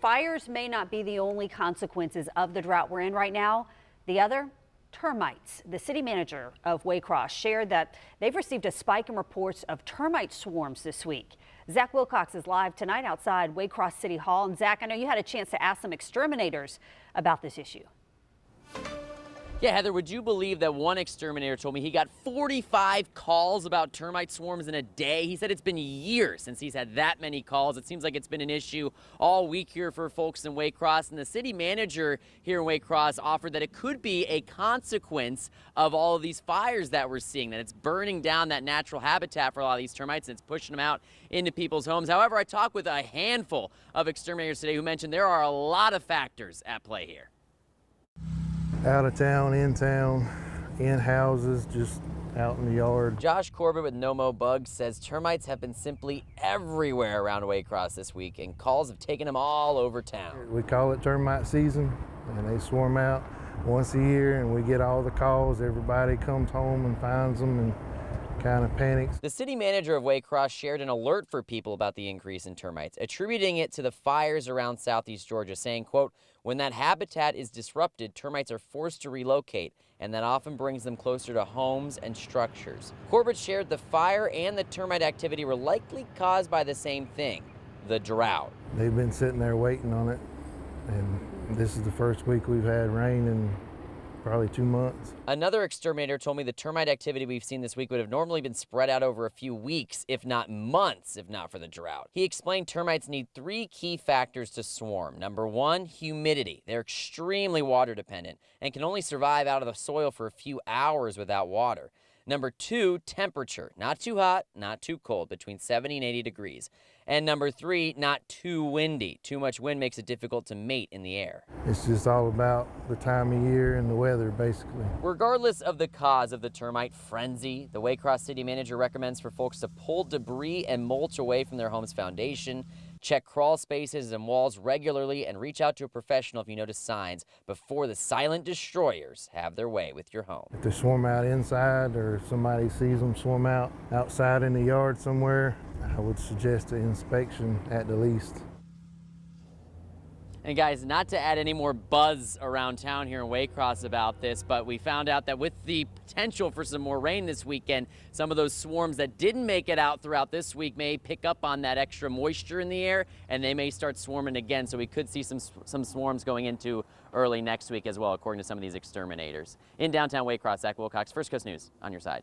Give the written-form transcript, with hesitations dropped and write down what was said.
Fires may not be the only consequences of the drought we're in right now. The other, termites. The city manager of Waycross shared that they've received a spike in reports of termite swarms this week. Zach Wilcox is live tonight outside Waycross City Hall. And Zach, I know you had a chance to ask some exterminators about this issue. Yeah, Heather, would you believe that one exterminator told me he got 45 calls about termite swarms in a day? He said it's been years since he's had that many calls. It seems like it's been an issue all week here for folks in Waycross. And the city manager here in Waycross offered that it could be a consequence of all of these fires that we're seeing, that it's burning down that natural habitat for a lot of these termites and it's pushing them out into people's homes. However, I talked with a handful of exterminators today who mentioned there are a lot of factors at play here. Out of town, in houses, just out in the yard. Josh Corbett with No Mo Bugs says termites have been simply everywhere around Waycross this week, and calls have taken them all over town. We call it termite season, and they swarm out once a year, and we get all the calls. Everybody comes home and finds them and kind of panics. The city manager of Waycross shared an alert for people about the increase in termites, attributing it to the fires around southeast Georgia, saying, quote, "When that habitat is disrupted, termites are forced to relocate, and that often brings them closer to homes and structures." Corbett shared the fire and the termite activity were likely caused by the same thing, the drought. They've been sitting there waiting on it, and this is the first week we've had rain in probably 2 months. Another exterminator told me the termite activity we've seen this week would have normally been spread out over a few weeks, if not months, if not for the drought. He explained termites need 3 key factors to swarm. Number 1, humidity. They're extremely water dependent and can only survive out of the soil for a few hours without water. Number 2, temperature. Not too hot, not too cold, between 70 and 80 degrees. And number 3, not too windy. Too much wind makes it difficult to mate in the air. It's just all about the time of year and the weather, basically. Regardless of the cause of the termite frenzy, the Waycross city manager recommends for folks to pull debris and mulch away from their home's foundation, check crawl spaces and walls regularly, and reach out to a professional if you notice signs before the silent destroyers have their way with your home. If they swarm out inside or somebody sees them swarm out outside in the yard somewhere, I would suggest an inspection at the least. And guys, not to add any more buzz around town here in Waycross about this, but we found out that with the potential for some more rain this weekend, some of those swarms that didn't make it out throughout this week may pick up on that extra moisture in the air, and they may start swarming again. So we could see some swarms going into early next week as well, according to some of these exterminators. In downtown Waycross, Zach Wilcox, First Coast News, on your side.